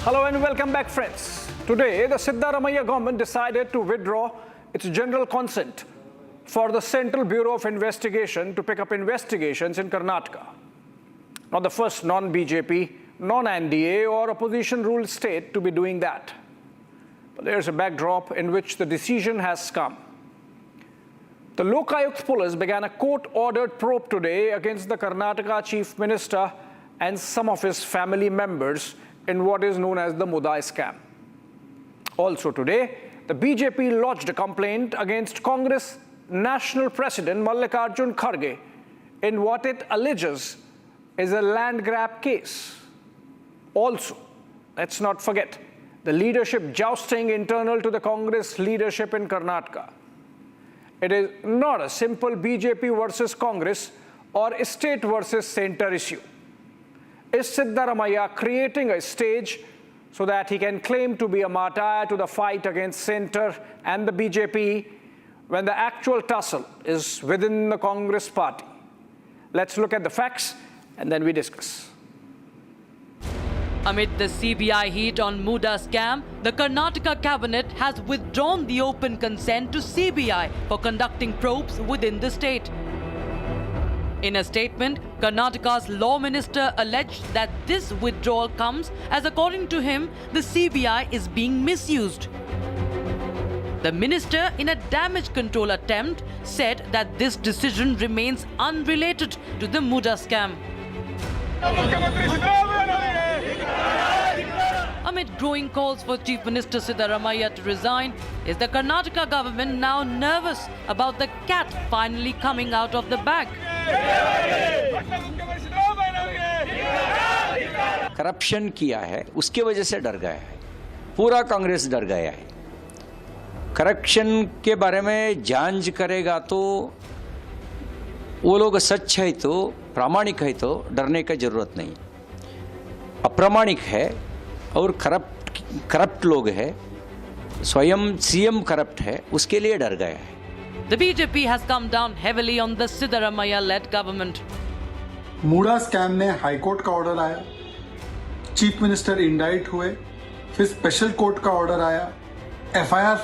Hello and welcome back, friends. Today, the Siddaramaiah government decided to withdraw its general consent for the Central Bureau of Investigation to pick up investigations in Karnataka. Not the first non-BJP, non-NDA or opposition-ruled state to be doing that. But there's a backdrop in which the decision has come. The Lokayukt police began a court-ordered probe today against the Karnataka Chief Minister and some of his family members in what is known as the MUDA scam. Also today, the BJP lodged a complaint against Congress National President Mallikarjun Kharge in what it alleges is a land grab case. Also, let's not forget the leadership jousting internal to the Congress leadership in Karnataka. It is not a simple BJP versus Congress or state versus center issue. Is Siddaramaiah creating a stage so that he can claim to be a martyr to the fight against center and the BJP when the actual tussle is within the Congress party? Let's look at the facts and then we discuss. Amid the CBI heat on MUDA scam, the Karnataka cabinet has withdrawn the open consent to CBI for conducting probes within the state. In a statement, Karnataka's law minister alleged that this withdrawal comes as, according to him, the CBI is being misused. The minister, in a damage control attempt, said that this decision remains unrelated to the MUDA scam. Amid growing calls for Chief Minister Siddaramaiah to resign, is the Karnataka government now nervous about the cat finally coming out of the bag? Corruption किया है, उसके वजह से डर गया है, पूरा कांग्रेस डर गया है। करप्शन के बारे में जांच करेगा तो वो लोग सच है तो प्रामाणिक है तो डरने की जरूरत नहीं। अप्रामाणिक है और करप्ट लोग है, स्वयं सीएम करप्ट है, उसके लिए डर गया है। The BJP has come down heavily on the Siddaramaiah-led government. MUDA scam में हाईकोर्ट का ऑर्डर आया, चीफ मिनिस्टर इंडाइट हुए, फिर स्पेशल कोर्ट का ऑर्डर आया, एफआईआर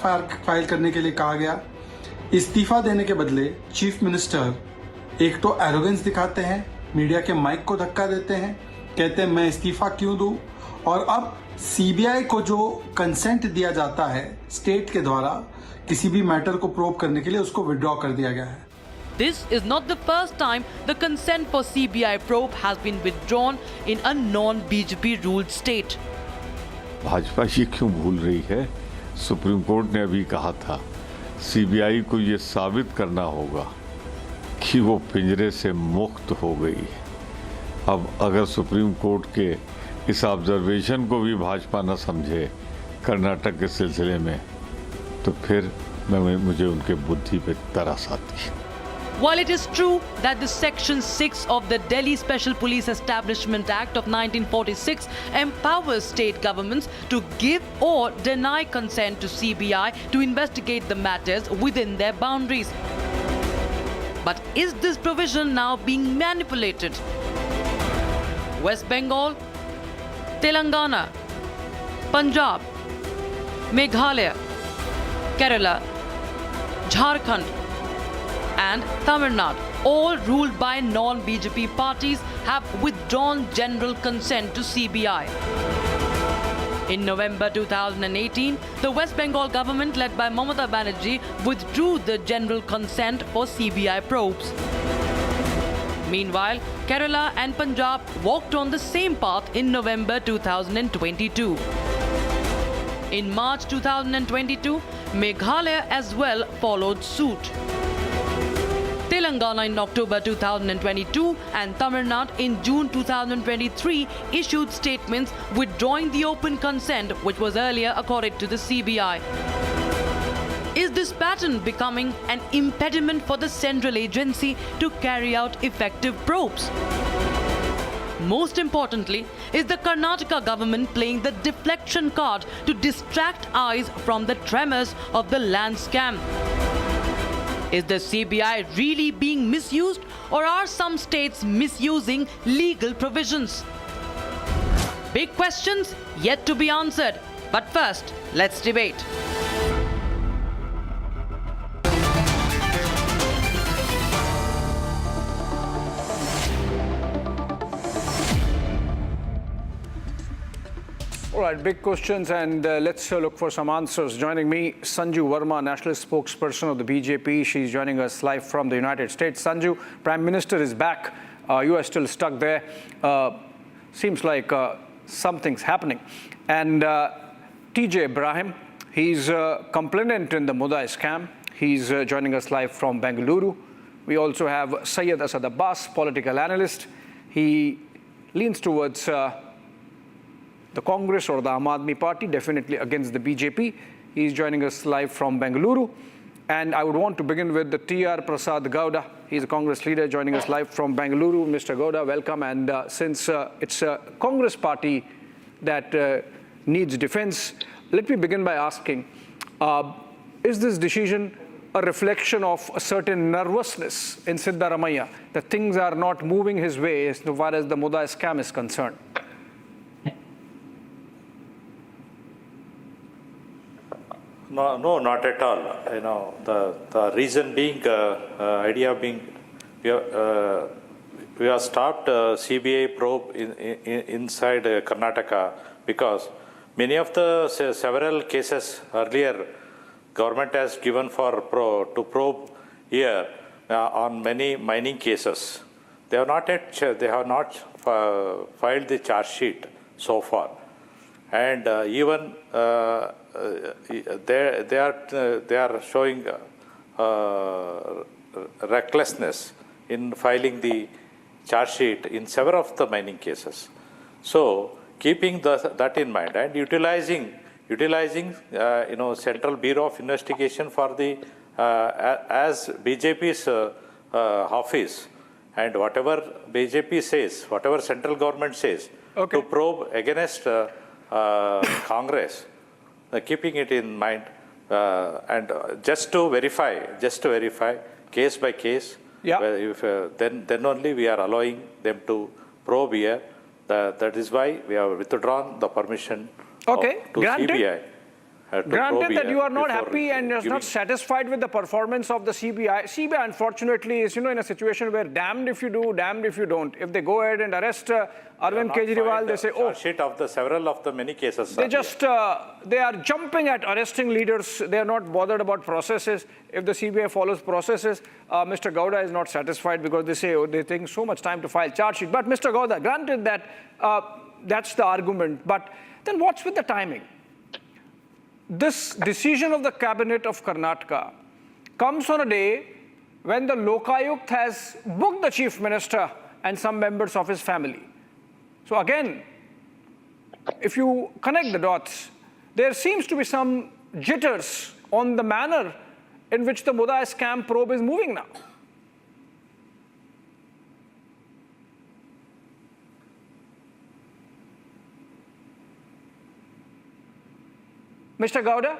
फाइल करने के लिए कहा गया। इस्तीफा देने के बदले चीफ मिनिस्टर एक तो एरोगेंस दिखाते हैं, मीडिया के माइक को धक्का देते हैं, कहते हैं मैं इस्तीफा क्यों दूं, और अब सीबीआई को जो कंसेंट दिया जाता है स्टेट के द्वारा किसी भी मैटर को प्रोब करने के लिए, उसको विड्रॉ कर दिया गया है। This is not the first time the consent for CBI probe has been withdrawn in a non-BJP ruled state. Bhajpa ये क्यों भूल रही है? सुप्रीम कोर्ट ने अभी कहा था सीबीआई को ये साबित करना होगा कि वो पिंजरे से मुक्त हो गई। अब अगर सुप्रीम कोर्ट के इस ऑब्जर्वेशन को भी भाजपा न समझे कर्नाटक के सिलसिले में, तो फिर मुझे उनके बुद्धि पे तरस आती है। While it is true that the Section 6 of the Delhi Special Police Establishment Act of 1946 empowers state governments to give or deny consent to CBI to investigate the matters within their boundaries. But is this provision now being manipulated? West Bengal, Telangana, Punjab, Meghalaya, Kerala, Jharkhand and Tamil Nadu, all ruled by non-BJP parties, have withdrawn general consent to CBI. In November 2018, the West Bengal government led by Mamata Banerjee withdrew the general consent for CBI probes. Meanwhile, Kerala and Punjab walked on the same path in November 2022. In March 2022, Meghalaya as well followed suit. Telangana in October 2022 and Tamil Nadu in June 2023 issued statements withdrawing the open consent which was earlier accorded to the CBI. Is this pattern becoming an impediment for the central agency to carry out effective probes? Most importantly, is the Karnataka government playing the deflection card to distract eyes from the tremors of the land scam? Is the CBI really being misused, or are some states misusing legal provisions? Big questions yet to be answered. But first, let's debate. All right, big questions, and let's look for some answers. Joining me, Sanju Verma, national spokesperson of the BJP. She's joining us live from the United States. Sanju, Prime Minister is back. You are still stuck there. Seems like something's happening. And TJ Ibrahim, he's a complainant in the MUDA scam. He's joining us live from Bengaluru. We also have Syed Asad Abbas, political analyst. He leans towards the Congress or the Aam Aadmi Party, definitely against the BJP. He's joining us live from Bengaluru. And I would want to begin with the T.R. Prasad Gowda. He's a Congress leader joining us live from Bengaluru. Mr. Gowda, welcome. And since it's a Congress party that needs defense, let me begin by asking, is this decision a reflection of a certain nervousness in Siddaramaiah, that things are not moving his way as far as the MUDA scam is concerned? No, not at all. You know, the reason being, idea being, we have stopped CBI probe inside Karnataka because many of the several cases earlier, government has given for to probe here on many mining cases. They have not filed the charge sheet so far, and even. They are showing recklessness in filing the charge sheet in several of the mining cases. So, keeping that in mind and utilizing Central Bureau of Investigation for the as BJP's office, and whatever BJP says, whatever central government says, to probe against Congress. Keeping it in mind, and just to verify case by case. Yeah. Then only we are allowing them to probe here. That is why we have withdrawn the permission to CBI. Granted that you are not happy and you're not satisfied with the performance of the CBI. CBI, unfortunately, is in a situation where damned if you do, damned if you don't. If they go ahead and arrest Arvind Kejriwal, they say, oh, sheet of the several of the many cases. They just they are jumping at arresting leaders. They are not bothered about processes. If the CBI follows processes, Mr. Gowda is not satisfied because they say, oh, they take so much time to file charge sheet. But Mr. Gowda, granted that that's the argument, but then what's with the timing? This decision of the cabinet of Karnataka comes on a day when the Lokayukt has booked the chief minister and some members of his family. So again, if you connect the dots, there seems to be some jitters on the manner in which the MUDA scam probe is moving now. Mr. Gowda,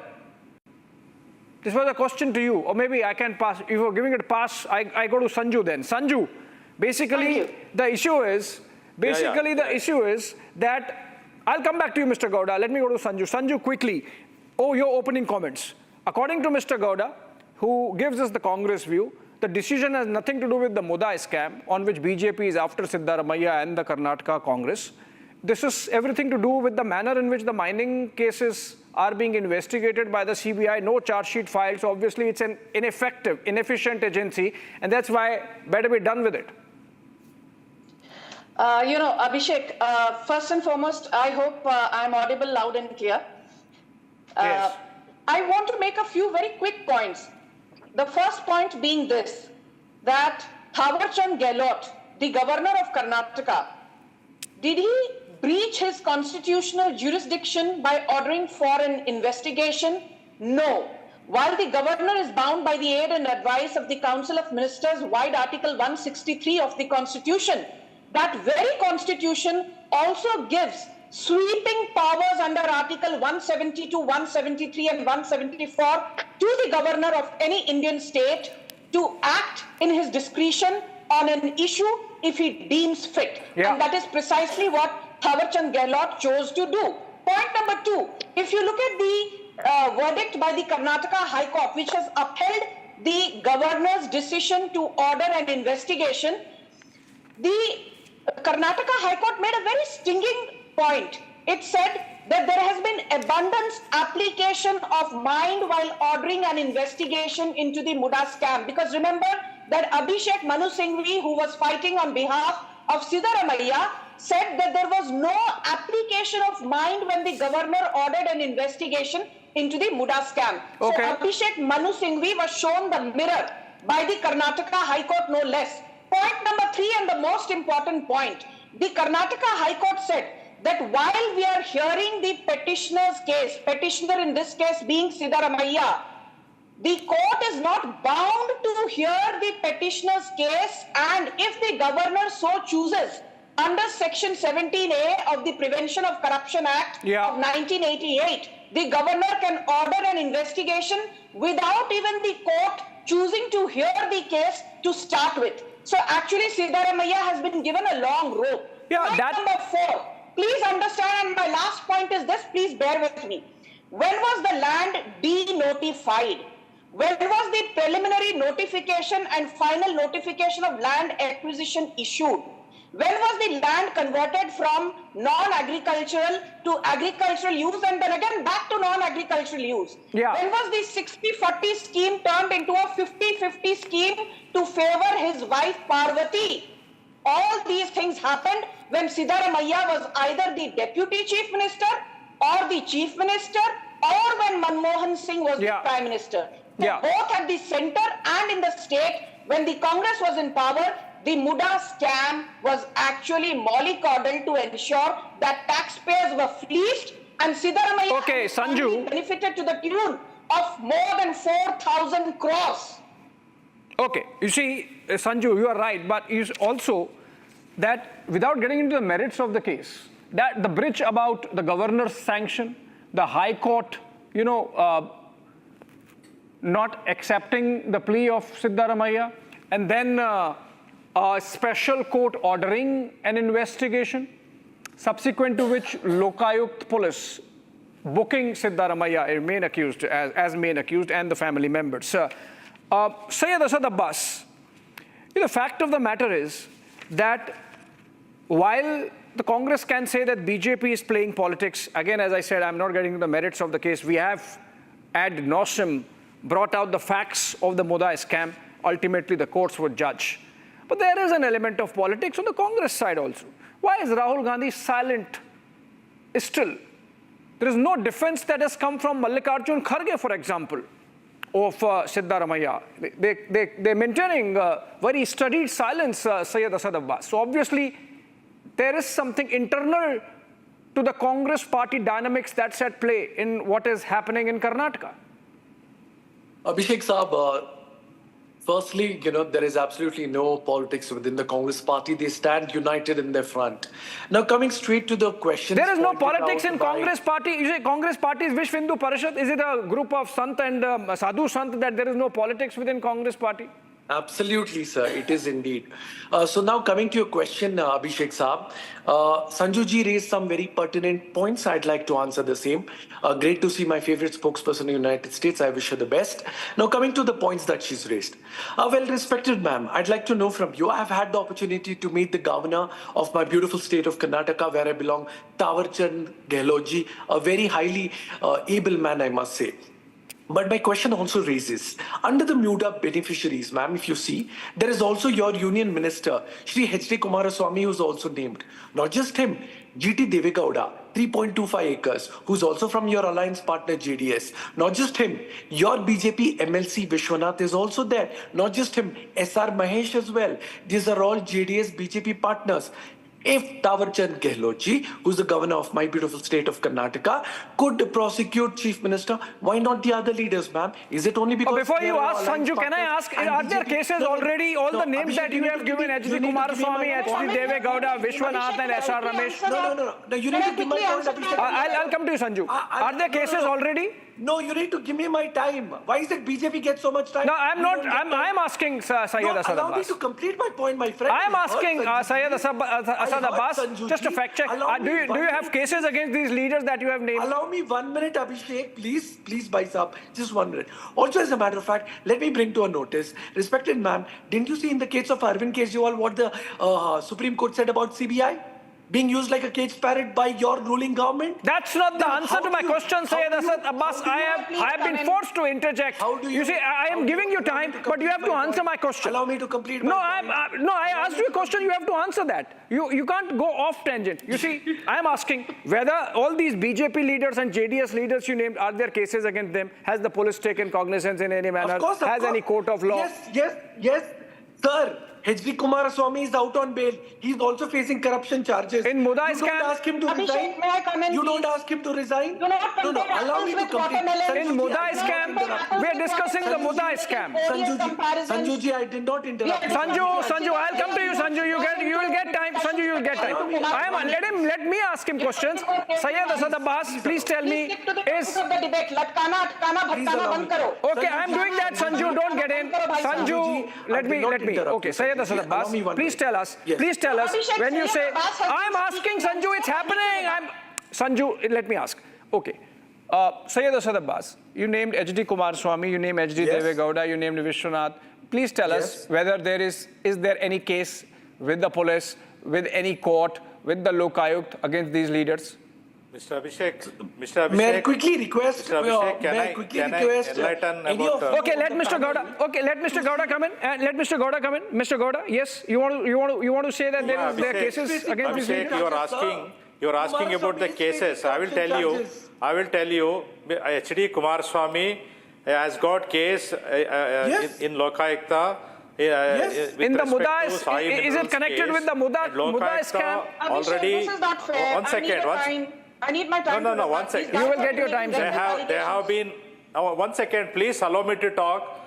this was a question to you, or maybe I can pass. If you're giving it a pass, I go to Sanju then. Sanju, basically the issue is, the issue is that, I'll come back to you, Mr. Gowda. Let me go to Sanju. Sanju, quickly, your opening comments. According to Mr. Gowda, who gives us the Congress view, the decision has nothing to do with the MUDA scam, on which BJP is after Siddaramaiah and the Karnataka Congress. This is everything to do with the manner in which the mining cases are being investigated by the CBI. No charge sheet filed, so obviously it's an ineffective, inefficient agency, and that's why better be done with it. Abhishek, first and foremost, I hope I'm audible loud and clear. Yes. I want to make a few very quick points. The first point being this, that Thawarchand Gehlot, the governor of Karnataka, did he breach his constitutional jurisdiction by ordering for an investigation? No. While the governor is bound by the aid and advice of the Council of Ministers, wide Article 163 of the Constitution, that very Constitution also gives sweeping powers under Article 172, 173 and 174 to the governor of any Indian state to act in his discretion on an issue if he deems fit. Yeah. And that is precisely what Thawarchand Gehlot chose to do. Point number 2, if you look at the verdict by the Karnataka High Court, which has upheld the governor's decision to order an investigation, the Karnataka High Court made a very stinging point. It said that there has been abundance application of mind while ordering an investigation into the MUDA scam. Because remember that Abhishek Manu Singhvi, who was fighting on behalf of Siddaramaiah, said that there was no application of mind when the governor ordered an investigation into the MUDA scam. Okay. So Abhishek Manu Singhvi was shown the mirror by the Karnataka High Court, no less. Point number 3, and the most important point, the Karnataka High Court said that while we are hearing the petitioner's case, petitioner in this case being Siddaramaiah, the court is not bound to hear the petitioner's case, and if the governor so chooses, under Section 17A of the Prevention of Corruption Act of 1988, the governor can order an investigation without even the court choosing to hear the case to start with. So actually Siddaramaiah has been given a long rope. Point number 4, please understand, and my last point is this, please bear with me. When was the land de-notified? When was the preliminary notification and final notification of land acquisition issued? When was the land converted from non-agricultural to agricultural use and then again back to non-agricultural use? When was the 60-40 scheme turned into a 50-50 scheme to favor his wife Parvati? All these things happened when Siddaramaiah was either the deputy chief minister or the chief minister, or when Manmohan Singh was the prime minister. Both at the center and in the state, when the Congress was in power, the MUDA scam was actually mollycoddled to ensure that taxpayers were fleeced, and Siddaramaiah benefited to the tune of more than 4,000 crores. Okay, you see, Sanju, you are right, but it's also that without getting into the merits of the case, that the bridge about the governor's sanction, the High Court, not accepting the plea of Siddaramaiah, and then a special court ordering an investigation, subsequent to which Lokayukt police booking Siddaramaiah as main accused and the family members. Syed Asad Abbas, the fact of the matter is that while the Congress can say that BJP is playing politics, again, as I said, I'm not getting into the merits of the case. We have ad nauseam brought out the facts of the MUDA scam. Ultimately, the courts would judge. But there is an element of politics on the Congress side also. Why is Rahul Gandhi silent still? There is no defense that has come from Mallikarjun Kharge, for example, of Siddaramaiah. They're maintaining very studied silence, Syed Asad Abbas. So obviously, there is something internal to the Congress party dynamics that's at play in what is happening in Karnataka. Abhishek Saab, firstly, there is absolutely no politics within the Congress party. They stand united in their front. Now, coming straight to the question. There is no politics in Congress party. You say Congress party is Vishwa Hindu Parishad. Is it a group of Sant and Sadhu Sant that there is no politics within Congress party? Absolutely, sir. It is indeed. So now coming to your question, Abhishek Saab, Sanjuji raised some very pertinent points. I'd like to answer the same. Great to see my favorite spokesperson in the United States. I wish her the best. Now coming to the points that she's raised. Well, respected ma'am, I'd like to know from you. I've had the opportunity to meet the governor of my beautiful state of Karnataka, where I belong, Thawarchand Gehlot, a very highly able man, I must say. But my question also raises, under the MUDA beneficiaries, ma'am, if you see, there is also your union minister, Shri H.D. Kumaraswamy, who's also named. Not just him, G.T. Devegowda, 3.25 acres, who's also from your alliance partner JDS. Not just him, your BJP MLC Vishwanath is also there. Not just him, S.R. Mahesh as well. These are all JDS BJP partners. If Thawarchand Gehlot, who's the governor of my beautiful state of Karnataka, could prosecute chief minister, why not the other leaders, ma'am? Is it only because... Before you ask, Sanju, can I ask, are there cases already, all the names that you have given, H.D. Kumaraswamy, H.D. Devegowda, Vishwanath and S.R. Ramesh? No, you need to give my point. I'll come to you, Sanju. Are there cases already? No, you need to give me my time. Why is it BJP gets so much time? No, I'm not. I'm asking Syed Asad Abbas. Allow me to complete my point, my friend. I'm asking Syed Asad Asad Abbas, just a fact check. Do you have cases against these leaders that you have named? Allow me 1 minute, Abhishek, please, bhai sahab, just 1 minute. Also, as a matter of fact, let me bring to a notice, respected ma'am, didn't you see in the case of Arvind Kejriwal what the Supreme Court said about CBI? Being used like a cage parrot by your ruling government? That's not the answer to my question, Syed Asad Abbas. I have been forced to interject. You see, I am giving you time, but you have to answer my question. Allow me to complete No, my point. I asked you a question, you have to answer that. You can't go off tangent. You see, I am asking whether all these BJP leaders and JDS leaders you named, are there cases against them? Has the police taken cognizance in any manner? Of course, Has any court of law? Yes, sir. H.D. Kumaraswamy is out on bail. He's also facing corruption charges. In MUDA you scam? don't ask him to Abhishek, resign. may I come in, You don't please? ask him to resign. Do not compare Allow me apples to with complete. watermelons. In MUDA scam, we are discussing the MUDA scam. Sanjuji, I did not interrupt. Sanju, I'll come to you, Sanju. You will get time. Sanju, you will get time. Let me ask him questions. Syed Asad Abbas, please tell me, Stick to the topic of the debate. Latkana, atkana, bhatkana, band karo. Okay, I'm doing that, Sanju. Don't get in. Sanju, let me. Okay, Syed Asad Abbas, please tell us. Please tell us when you say, I'm asking Sanju, it's happening. Sanju, let me ask. Okay. Syed Asad Abbas, you named H.D. Kumaraswamy, you named H.D. Yes. Devegowda, you named Vishwanath. Please tell us whether there is there any case with the police, with any court, with the Lokayukt against these leaders? Mr. Abhishek, May I quickly request? Mr. Abhishek, may I quickly request? enlighten any about of Okay, let Mr. Gowda. Okay, let Mr. Gowda come in. Let Mr. Gowda come in. Mr. Gowda, yes, you want to say that there are cases against these Abhishek, leaders? you are asking about the cases. I will tell you. H.D. Kumaraswamy has got case in Lokayukta. In the MUDA, is it connected with the MUDA scam? Already. Abhishek, this is not fair. One second. I need my time. No, 1 second. You will get your time, They have been. 1 second, please allow me to talk.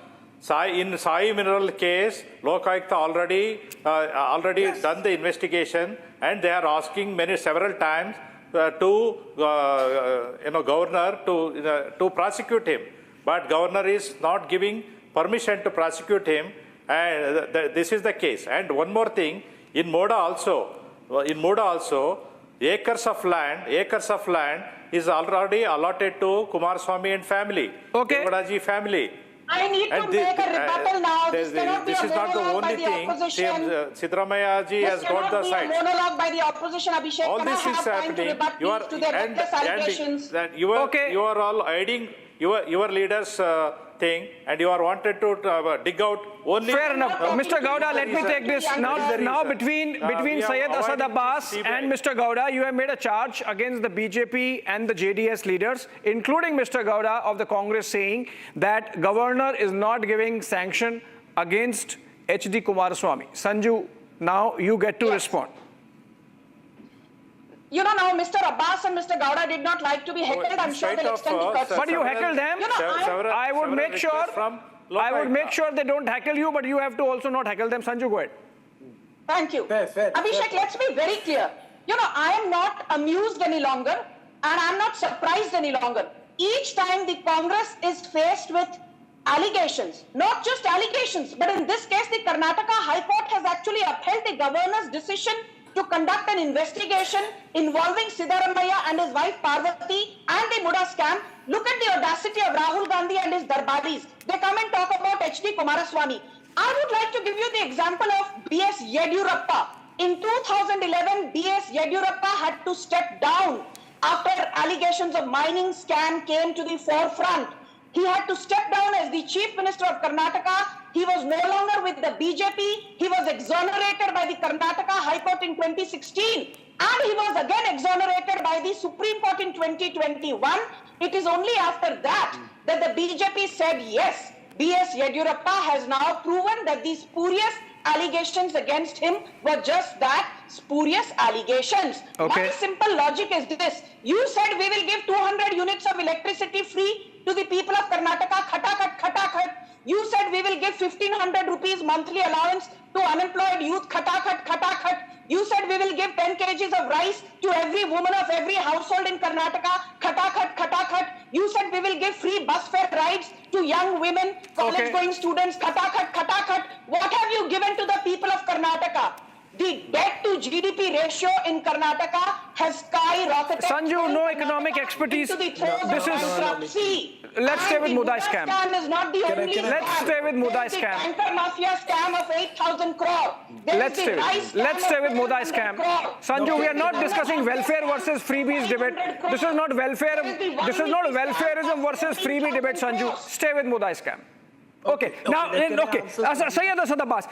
In Sai Mineral case, Lokayukta already done the investigation, and they are asking several times to governor to prosecute him, but governor is not giving permission to prosecute him, and this is the case. And one more thing, in MUDA also, acres of land is already allotted to Kumaraswamy and family, Devadaji family. I need to make a rebuttal now. This cannot be a monologue by the opposition. Siddaramaiah ji has got the sides. This cannot be a monologue by the opposition, Abhishek. All Can this I is have time to happening. rebut these to their reckless allegations? You are all hiding your leaders' thing, and you are wanted to dig out only. Fair enough. Mr. Gowda, let me take this. Now between Syed Asad Abbas and Mr. Gowda, you have made a charge against the BJP and the JDS leaders, including Mr. Gowda of the Congress, saying that governor is not giving sanction against H.D. Kumaraswamy. Sanju, now you get to respond. You know, now Mr. Abbas and Mr. Gowda did not like to be heckled. I'm sure they'll extend the cuts. But you heckle them. I would make sure they don't heckle you, but you have to also not heckle them. Sanju, go ahead. Thank you. Fair. Abhishek, let's be very clear. You know, I am not amused any longer, and I'm not surprised any longer. Each time the Congress is faced with allegations, not just allegations, but in this case, the Karnataka High Court has actually upheld the governor's decision to conduct an investigation involving Siddaramaiah and his wife Parvati and the MUDA scam. Look at the audacity of Rahul Gandhi and his darbaris. They come and talk about H.D. Kumaraswamy. I would like to give you the example of B.S. Yediyurappa. In 2011, B.S. Yediyurappa had to step down after allegations of mining scam came to the forefront. He had to step down as the Chief Minister of Karnataka. He was no longer with the BJP. He was exonerated by the Karnataka High Court in 2016. And he was again exonerated by the Supreme Court in 2021. It is only after that the BJP said yes. B.S. Yediyurappa has now proven that these spurious allegations against him were just that, spurious allegations. Okay. My simple logic is this. You said we will give 200 units of electricity free to the people of Karnataka, khatakhat. You said we will give 1500 rupees monthly allowance to unemployed youth, khatakhat. You said we will give 10 kgs of rice to every woman of every household in Karnataka, khatakhat. You said we will give free bus fare rides to young women, college-going students, khatakhat. What have you given to the people of Karnataka? The debt to GDP ratio in Karnataka has skyrocketed. Sanju, no economic expertise. Into the throes of This is. bankruptcy. Let's stay with And the MUDA MUDA scam. Scam is not the only scam. Let's stay with MUDA There is scam. The tanker mafia scam of 8,000 crore. There Let's is the stay rice with, let's scam stay of with MUDA 700 scam. crore. Sanju, we are not There is the discussing welfare versus freebies debate. This is not welfare. This is not welfareism versus freebie debate, Sanju. Stay with MUDA scam. Okay. Now, okay. Syed Asad Abbas,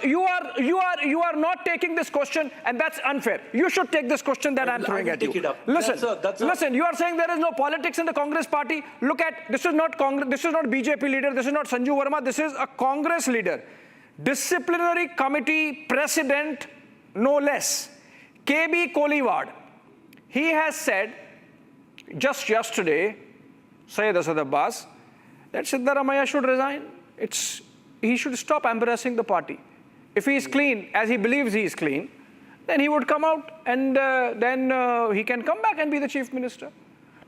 you are not taking this question, and that's unfair. You should take this question that I'm throwing at you. Listen. You are saying there is no politics in the Congress party. Look at this is not Congress. This is not BJP leader. This is not Sanju Verma. This is a Congress leader, disciplinary committee president, no less. KB Koliwad. He has said just yesterday, Syed Asad Abbas, that Siddaramaiah should resign. He should stop embarrassing the party. If he is clean, as he believes he is clean, then he would come out and then he can come back and be the chief minister.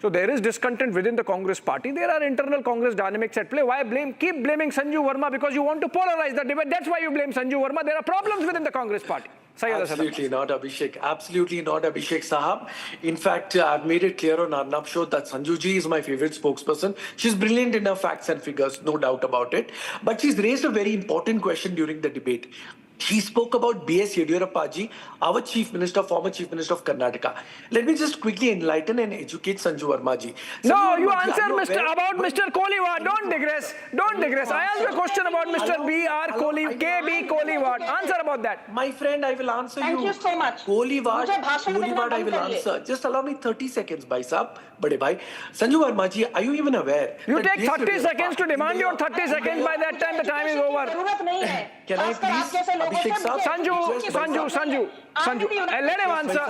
So there is discontent within the Congress party. There are internal Congress dynamics at play. Why keep blaming Sanju Verma? Because you want to polarize the debate. That's why you blame Sanju Verma. There are problems within the Congress party. Absolutely not, Abhishek. Absolutely not, Abhishek Sahab. In fact, I've made it clear on Arnab show that Sanju ji is my favorite spokesperson. She's brilliant in her facts and figures, no doubt about it. But she's raised a very important question during the debate. She spoke about B.S. Yediyurappa ji, our Chief Minister, former Chief Minister of Karnataka. Let me just quickly enlighten and educate Sanju Verma ji. No, you answer about Mr. Koliwad. Don't digress. Don't digress. I asked a question about Mr. KB Koliwad. Answer about that. My friend, I will answer you. Thank you so much. Koliwad, I will answer. Just allow me 30 seconds, bhai sahab. Bade bhai. Sanju Verma ji, are you even aware? You take 30 seconds to demand your 30 seconds. By that time, the time is over. Can I please? Abhishek sahab, Sanju, let him answer.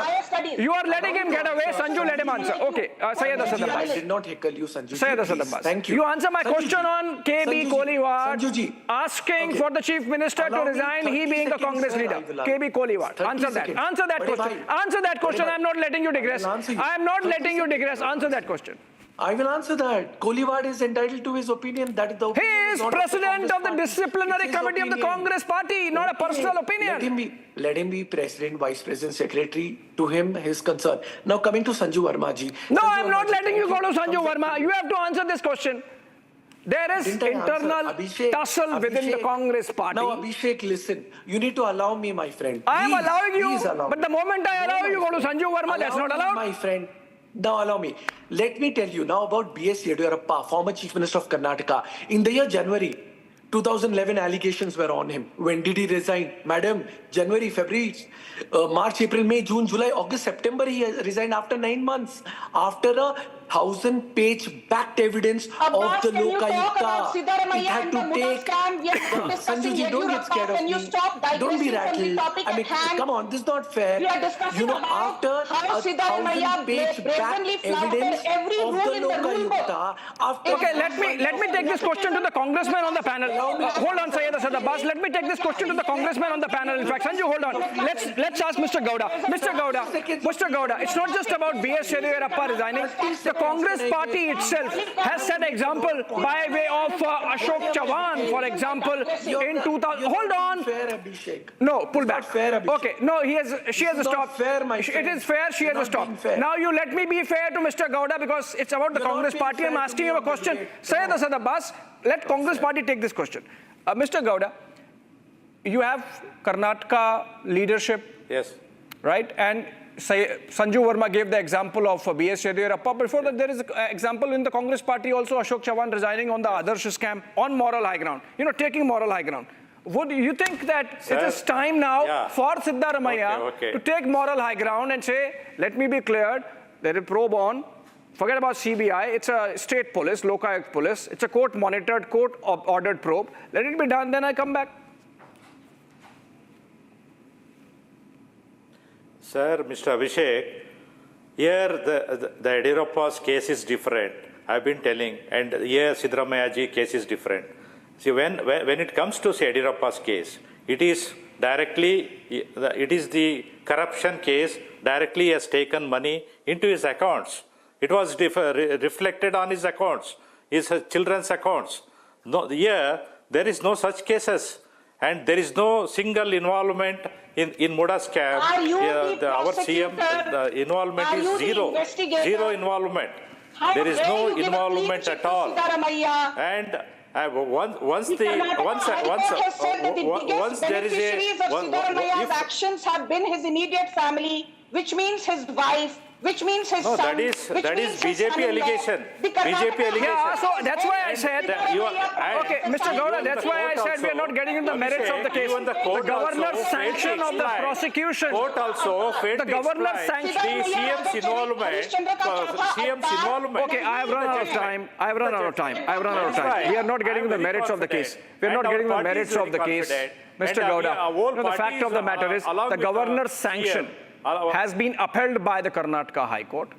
You are letting him get away. Sanju, let him answer. Okay, Syed Asad Abbas. I did not heckle you, Sanju. Syed Asad Abbas. Thank you. You answer my question on KB Koliwad Sanjuji. asking for the chief minister to resign, he being a Congress leader. KB Koliwad. Answer that. Answer that question. Answer that question. I am not letting you digress. I am not letting you digress. Answer that question. I will answer that. Koliwad is entitled to his opinion. That is the opinion. He is president of the disciplinary committee of the Congress party, not a personal opinion. Let him be president, vice president, secretary. To him, his concern. Now coming to Sanju Verma ji. No, I am not letting you go to Sanju Verma. You have to answer this question. There is internal tussle within the Congress party. Now, Abhishek, listen. You need to allow me, my friend. I am allowing you, but the moment I allow you go to Sanju Verma, that's not allowed. My friend. Now allow me. Let me tell you now about B.S. Yediyurappa, former Chief Minister of Karnataka. In the year January 2011, allegations were on him. When did he resign? Madam, January, February, March, April, May, June, July, August, September, he resigned after 9 months. After a 1,000-page backed evidence of the Lokayukta. It had to take... Sanjuji, don't get scared of me. Don't be rattled. I mean, come on, this is not fair. You know, after a 1,000-page backed evidence of the Lokayukta... Okay, let me take this question to the congressman on the panel. Hold on, Syed Asad Abbas. Let me take this question to the congressman on the panel. In fact, Sanju, hold on. Let's ask Mr. Gowda. Mr. Gowda, it's not just about B.S. Yediyurappa resigning. The Congress party itself has set example by way of Ashok Chavan, for example, in 2000. Hold on. No, pull back. Okay, no, she has a stop. It is fair, she has a stop. Now you let me be fair to Mr. Gowda because it's about the Congress party. I'm asking him a question. Syed Asad Abbas, let Congress party take this question. Mr. Gowda, you have Karnataka leadership. Yes. Right? And Sanju Verma gave the example of B.S. Yediyurappa. Before that, there is an example in the Congress party also, Ashok Chavan resigning on the Adarsh scam on moral high ground. You know, taking moral high ground. Would you think that it is time now for Siddaramaiah to take moral high ground and say, let me be cleared, there is probe on, forget about CBI, it's a state police, Lokayukta police, it's a court-monitored, court-ordered probe. Let it be done, then I come back. Sir, Mr. Abhishek, here the Yediyurappa's case is different. I've been telling, and here Siddaramaiah ji case is different. See, when it comes to Yediyurappa's case, it is the corruption case. Directly has taken money into his accounts. It was reflected on his accounts, his children's accounts. No, here there is no such cases. and there is no single involvement in MUDA scam. Are you the our CM the involvement Are is you the zero. investigator? Zero involvement. How There is dare no you give a clean involvement chit at to all. Siddaramaiah? And once The Karnataka High Court has said that the once biggest there is beneficiaries of Siddaramaiah's actions have been his immediate family, which means his wife, which means his No, son, that is which means his BJP son-in-law. allegation. The Karnataka BJP allegation. Yeah, so that's why I said. Okay, Mr. Gowda, that's why I said we are not getting into the merits of the case. Even the The court governor's also sanction failed of to the explain. prosecution. Court also failed The to governor's explain sanction. the CM's involvement. CM's involvement. Okay, I have run out of time. I have run out of time. I have run out of time. Right. We are not getting I'm into the very merits of the case. confident. We are not And getting into our the party merits is of the very case. confident. Mr. And Gowda, our whole the party fact is, of the matter is along the with the governor's CM, sanction has been upheld by the Karnataka High Court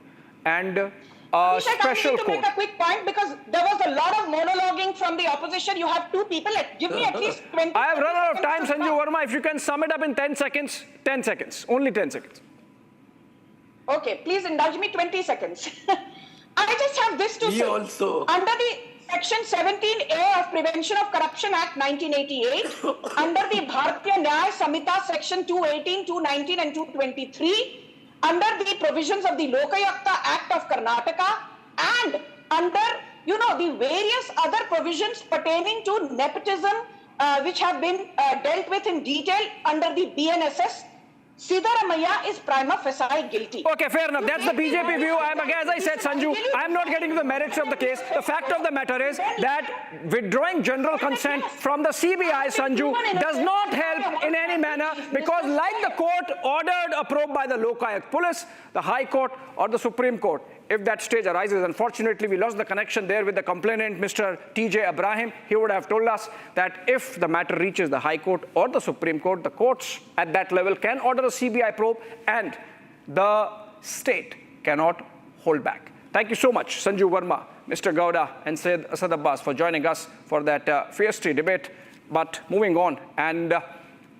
and a Abhishek, special I need to court. make a quick point because there was a lot of monologuing from the opposition. You have two people. Give me at least 20 I have run out of time, seconds to Sanju talk. Verma. If you can sum it up in 10 seconds, 10 seconds, only 10 seconds. Okay, please indulge me 20 seconds. I just have this to Me say. also. Under the Section 17A of Prevention of Corruption Act 1988, under the Bharatiya Nyaya Samhita Section 218, 219 and 223, under the provisions of the Lokayukta Act of Karnataka, and under, the various other provisions pertaining to nepotism, which have been dealt with in detail under the BNSS, Siddaramaiah is prima facie guilty. Okay, fair enough. That's the BJP view. As I said, Sanju, I'm not getting to the merits of the case. The fact of the matter is that withdrawing general consent from the CBI, Sanju, does not help in any manner because like the court ordered a probe by the Lokayukta police, the High Court or the Supreme Court, if that stage arises, unfortunately, we lost the connection there with the complainant, Mr. T.J. Ibrahim. He would have told us that if the matter reaches the High Court or the Supreme Court, the courts at that level can order a CBI probe and the state cannot hold back. Thank you so much, Sanju Verma, Mr. Gowda, and Syed Asad Abbas for joining us for that fierce debate. But moving on, and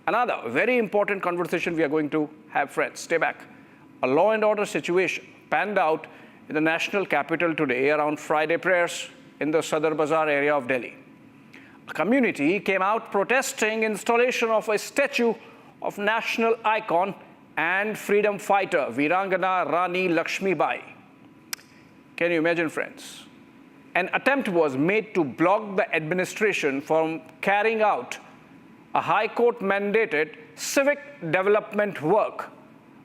another very important conversation we are going to have, friends. Stay back. A law and order situation panned out in the national capital today around Friday prayers in the Sadar Bazaar area of Delhi. A community came out protesting installation of a statue of national icon and freedom fighter Virangana Rani Lakshmibai. Can you imagine, friends? An attempt was made to block the administration from carrying out a High Court mandated civic development work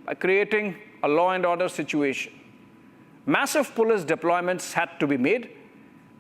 by creating a law and order situation. Massive police deployments had to be made